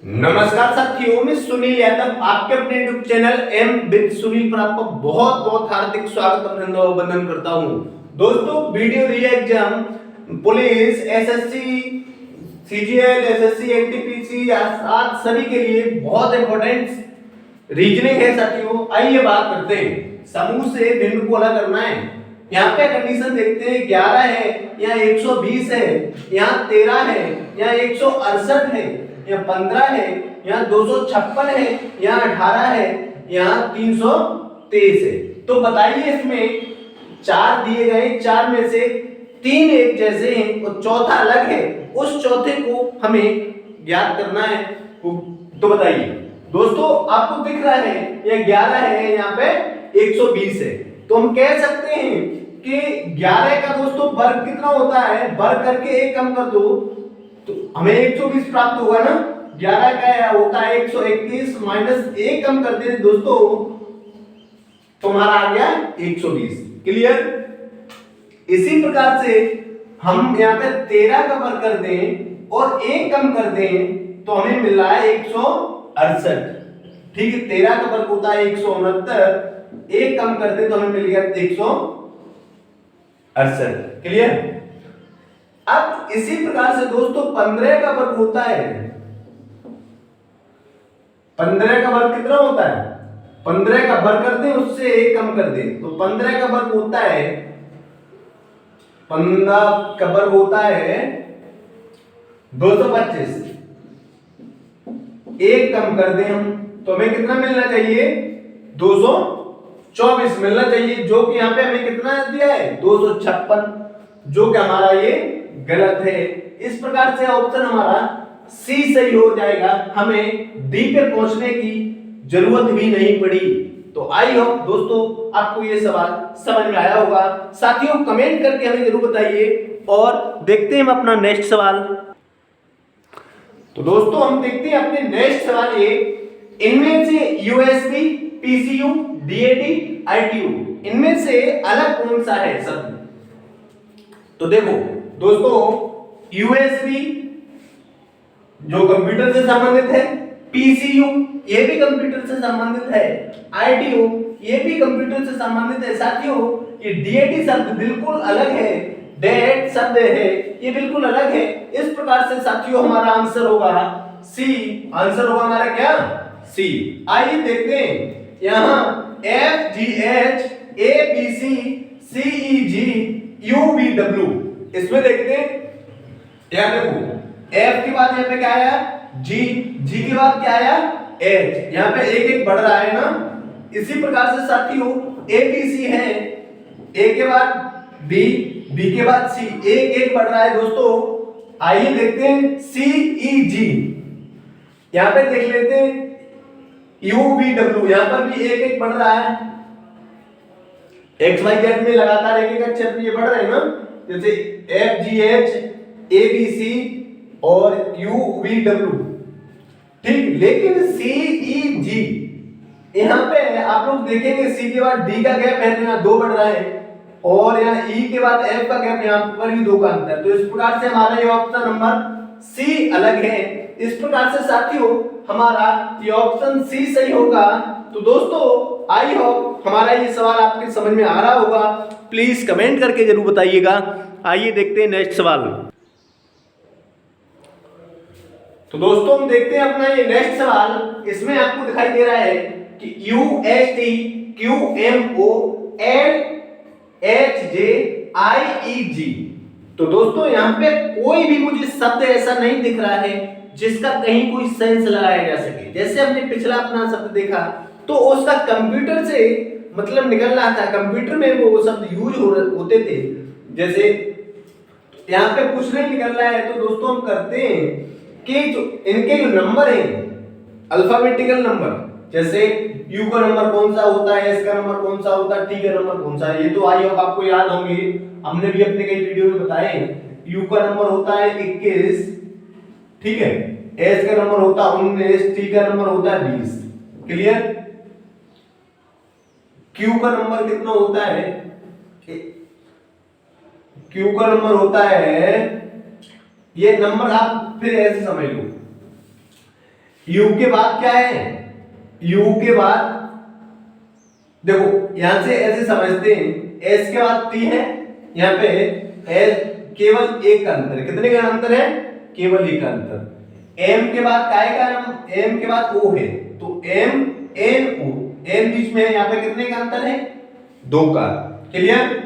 नमस्कार साथियों, मैं सुनील यादव आपके अपने YouTube channel M with Sunil पर आपका बहुत बहुत हार्दिक स्वागत अभिनंदन करता हूं। दोस्तों, वीडियो री exam police, SSC, CGL, SSC, NTPC आज सभी के लिए बहुत इंपॉर्टेंट रीजनिंग है साथियों। आइए बात करते हैं। समूह से भिन्न को अलग करना है। यहाँ पे कंडीशन देखते हैं, 11 है, यहाँ 120 है, यहाँ 13 है, यहाँ 168 है, यहाँ 15 है, यहाँ 256 है, यहाँ 18 है, यहाँ 323 है। तो बताइए, इसमें चार दिए गए, चार में से तीन एक जैसे हैं और चौथा अलग है। उस चौथे को हमें ज्ञात करना है। तो बताइए दोस्तों, आपको दिख रहा है ये 11 है, यहाँ पे 120 है। तो हम कह सकते हैं कि 11 का दोस्तों वर्ग कितना होता है, वर्ग करके एक कम कर दो तो हमें 120 प्राप्त होगा ना। 11 का होता है 121 माइनस एक कम कर दे दोस्तों तो हमारा आ गया 120। क्लियर। इसी प्रकार से हम यहाँ पे 13 का वर्ग कर दें और एक कम कर दें तो हमें मिल रहा है 168। ठीक है, 13 का वर्ग होता है 169, एक कम कर दें तो हमें मिल गया 168। क्लियर। अब इसी प्रकार से दोस्तों 15 का वर्ग होता है, 15 का वर्ग कितना होता है, 15 का वर्ग कर दें उससे एक कम कर दें तो 15 का वर्ग होता है, 15 का वर्ग होता है 225। एक कम कर दें हम तो हमें कितना मिलना चाहिए, 224 मिलना चाहिए, जो कि यहाँ पे हमें कितना दिया है 256, जो कि हमारा ये गलत है। इस प्रकार से ऑप्शन हमारा सी सही हो जाएगा, हमें डी पे पहुंचने की जरूरत भी नहीं पड़ी। तो आई होप दोस्तों आपको ये सवाल समझ में आया होगा। साथियों, कमेंट करके हमें जरूर बताइए और देखते हैं हम अपना नेक्स्ट सवाल। तो दोस्तों हम देखते हैं अपने नेक्स्ट सवाल ये, इनमें से यूएसबी, पीसीयू, डीएडी, आईटीयू इनमें से अलग कौन सा है सब। तो देखो दोस्तों, यूएसबी जो कंप्यूटर से संबंधित है, पीसीयू ये भी कंप्यूटर से संबंधित है, आईटीयू ये भी कंप्यूटर से संबंधित है। साथियों, ये डीएडी शब्द बिल्कुल अलग है, डेट शब्द है ये बिल्कुल अलग है। इस प्रकार से साथियों हमारा आंसर होगा सी। आंसर होगा हमारा क्या, सी। आइए देखते हैं, यहाँ F G H A B C C E G U V W, इसमें देखते हैं, यहाँ देखो एफ के बाद यहाँ पे क्या आया, जी, जी के बाद क्या आया, एच, यहाँ पे एक एक बढ़ रहा है ना। इसी प्रकार से साथियों ए बी सी है, ए के बाद बी, बी के बाद सी, एक एक बढ़ रहा है दोस्तों। आइए देखते हैं सी ई जी, यहाँ पे देख लेते हैं यू वी डब्ल्यू, यहाँ पर भी एक एक बढ़ रहा है। एक्स वाई जेड में लगातार एक एक अक्षर ये बढ़ रहे हैं ना, जैसे F G H A B C और यू वी डब्ल्यू। ठीक, लेकिन सी ई जी यहाँ पे आप लोग देखेंगे सी के बाद डी का गैप है, यहाँ 2 बढ़ रहा है, और यहाँ ई के बाद एफ का गैप यहाँ पर भी 2 का अंतर। तो इस प्रकार से हमारा ये ऑप्शन नंबर सी अलग है। इस प्रकार से साथियों हमारा ये ऑप्शन सी सही होगा। तो दोस्तों आई होप हमारा ये सवाल आपके समझ में आ रहा होगा। प्लीज कमेंट करके जरूर बताइएगा। आइए देखते हैं नेक्स्ट सवाल। तो दोस्तों हम देखते हैं अपना ये नेक्स्ट सवाल। इसमें आपको दिखाई दे रहा है कि U S T Q M O L H J I E G. तो दोस्तों यहाँ पे कोई भी मुझे शब्द ऐसा नहीं दिख रहा है जिसका कहीं कोई सेंस लगाया जा सके। जैसे हमने पिछला अपना शब्द देखा तो उसका कंप्यूटर से मतलब निकल रहा था, कंप्यूटर में वो शब्द यूज होते थे। जैसे यहाँ पे कुछ नहीं निकल रहा है, तो दोस्तों हम करते हैं कि जो इनके जो नंबर हैं अल्फाबेटिकल नंबर, जैसे यू का नंबर कौन सा होता है, एस का नंबर कौन सा होता है, टी का नंबर कौन सा है, ये तो आई होप आपको याद होंगे, हमने भी अपने कई वीडियो में बताए। यू का नंबर होता है 21, ठीक है, एस का नंबर होता है 19, टी का नंबर होता है 20। क्लियर। क्यू का नंबर कितना होता है, क्यू का नंबर होता है, ये नंबर आप फिर ऐसे समझ लो, यू के बाद क्या है, यू के बाद देखो यहां से ऐसे समझते हैं, एस के बाद टी है, यहाँ पे एस केवल एक का अंतर है, कितने का अंतर है, केवल एक का अंतर। एम के बाद काय का, एम के बाद ओ है, तो एम एन ओ, एन बीच में है, यहाँ पे कितने का अंतर है, 2 का। क्लियर।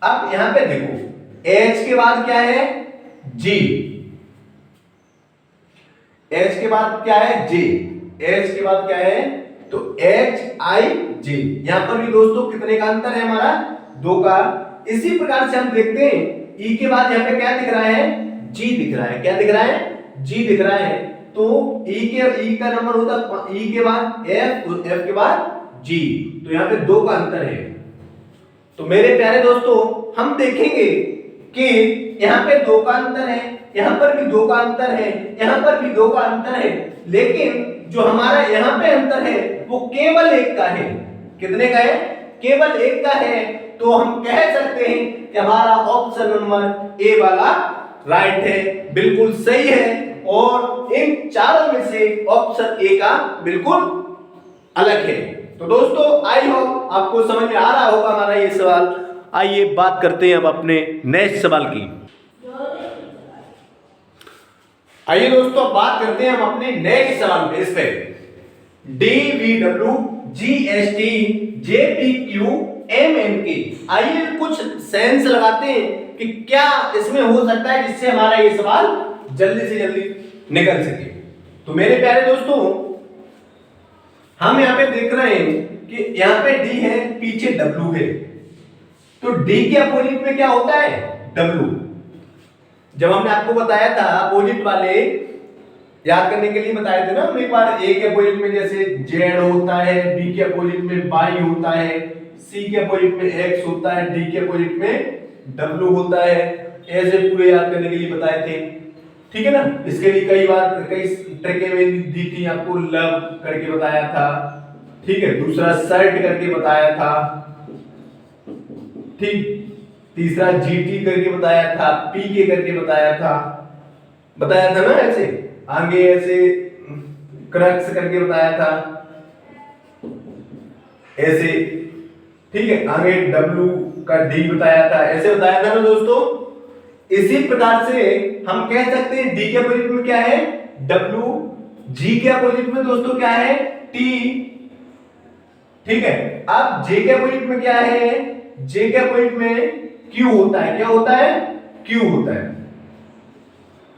अब यहां पे देखो एच के बाद क्या है, जी, एच के बाद क्या है, जे, एच के बाद क्या है, तो एच आई जे, यहां पर भी दोस्तों कितने का अंतर है हमारा, 2 का। इसी प्रकार से हम देखते हैं ई के बाद यहाँ पे क्या दिख रहा है, जी दिख रहा है, क्या दिख रहा है, जी दिख रहा है। तो ई का नंबर होता ई के बाद एफ, एफ के बाद जी, तो यहाँ पे 2 का अंतर है। तो मेरे प्यारे दोस्तों हम देखेंगे कि यहाँ पे 2 का अंतर है, यहाँ पर भी 2 का अंतर है, यहाँ पर भी 2 का अंतर है, लेकिन जो हमारा यहाँ पे अंतर है वो केवल 1 का है। कितने का है, केवल 1 का है। तो हम कह सकते हैं कि हमारा ऑप्शन नंबर ए वाला राइट है, बिल्कुल सही है, और इन चारों में से ऑप्शन ए का बिल्कुल अलग है। तो दोस्तों आई होप आपको समझ में आ रहा होगा हमारा ये सवाल। आइए बात करते हैं अब अपने नेक्स्ट सवाल की। आइए दोस्तों बात करते हैं हम अपने नेक्स्ट सवाल पे। इस पे D V W G S T J P Q M N K, आइए कुछ सेंस लगाते हैं कि क्या इसमें हो सकता है जिससे हमारा ये सवाल जल्दी से जल्दी निकल सके। तो मेरे प्यारे दोस्तों हम यहाँ पे देख रहे हैं कि यहाँ पे डी है, पीछे डब्ल्यू है, तो डी के अपोजिट में क्या होता है, डब्ल्यू। जब हमने आपको बताया था अपोजिट वाले याद करने के लिए बताए थे ना, हम एक बार ए के अपोजिट में जैसे जेड होता है, बी के अपोजिट में वाई होता है, सी के अपोजिट में एक्स होता है, डी के अपोजिट में डब्ल्यू होता है, ऐसे पूरे याद करने के लिए बताए थे। ठीक है ना। इसके लिए कई बार कई ट्रिकें में दी थी आपको, लव करके बताया था, ठीक है, दूसरा सर्ट करके बताया था, ठीक, तीसरा जीटी करके बताया था, पीके करके बताया था ना, ऐसे आगे ऐसे क्रक्स करके बताया था ऐसे, ठीक है, आगे डब्ल्यू का डी बताया था, ऐसे बताया था ना दोस्तों। इसी प्रकार से हम कह सकते हैं डी के अपोजिट में क्या है, डब्ल्यू, जी के अपोजिट में दोस्तों क्या है, टी, ठीक है। अब जे के अपोजिट में क्या है, जे के अपोजिट में क्यू होता है, क्या होता है, क्यू होता है।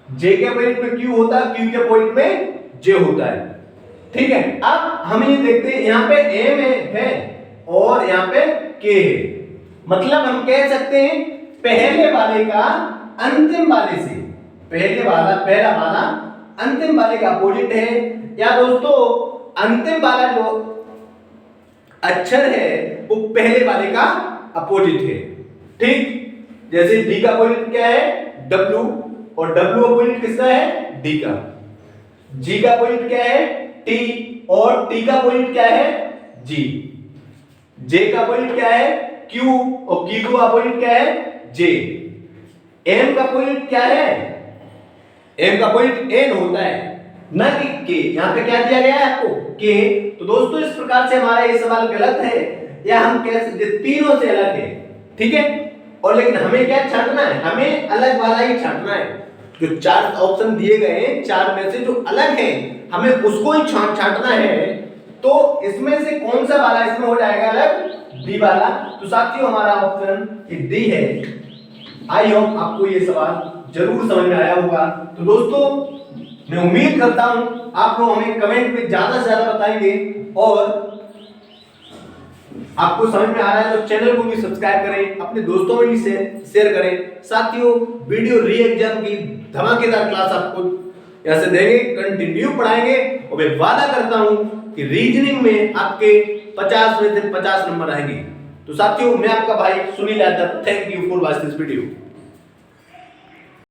जे के अपोजिट में क्यू होता है, क्यू के अपोजिट में जे होता है, ठीक है। अब हम ये देखते हैं यहाँ पे एम है और यहाँ पे के है, मतलब हम कह सकते हैं पहले वाले का अंतिम वाले से, पहला वाला अंतिम वाले का अपोजिट है, या दोस्तों अंतिम वाला जो अक्षर है वो पहले वाले का अपोजिट है, ठीक। जैसे डी का अपोजिट क्या है, डब्ल्यू, और डब्ल्यू अपोजिट किसका है, डी का। जी का अपोजिट क्या है, टी, और टी का अपोजिट क्या है, जी। जे का अपोजिट क्या है, क्यू, और क्यू का अपोजिट क्या है, जे। एम का अपोजिट क्या है, एम का अपोजिट एन होता है, ना कि के। यहां पे क्या दिया गया है आपको, के। तो दोस्तों इस प्रकार से हमारा ये सवाल गलत है, या हम कैसे तीनों से अलग है, ठीक है। और लेकिन हमें क्या छांटना है, हमें अलग वाला ही छांटना है। जो 4 ऑप्शन दिए गए हैं, 4 में से जो अलग है हमें उसको ही छांटना है। तो इसमें से कौन सा वाला इसमें हो जाएगा अलग, डी वाला। तो साथियों हमारा ऑप्शन डी है। आई होप आपको ये सवाल जरूर समझ में आया होगा। तो दोस्तों मैं उम्मीद करता हूं आप लोग हमें कमेंट में ज्यादा से ज्यादा बताएंगे, और आपको समझ में आ रहा है तो चैनल को भी सब्सक्राइब करें, अपने दोस्तों में भी शेयर करें। साथियों वीडियो री एग्जाम की धमाकेदार क्लास आपको यहाँ से देंगे, कंटिन्यू पढ़ाएंगे, और मैं वादा करता हूं कि रीजनिंग में आपके 50 में से 50 नंबर आएंगे। तो साथियों मैं आपका भाई Sunil Yadav, thank you for watching this video.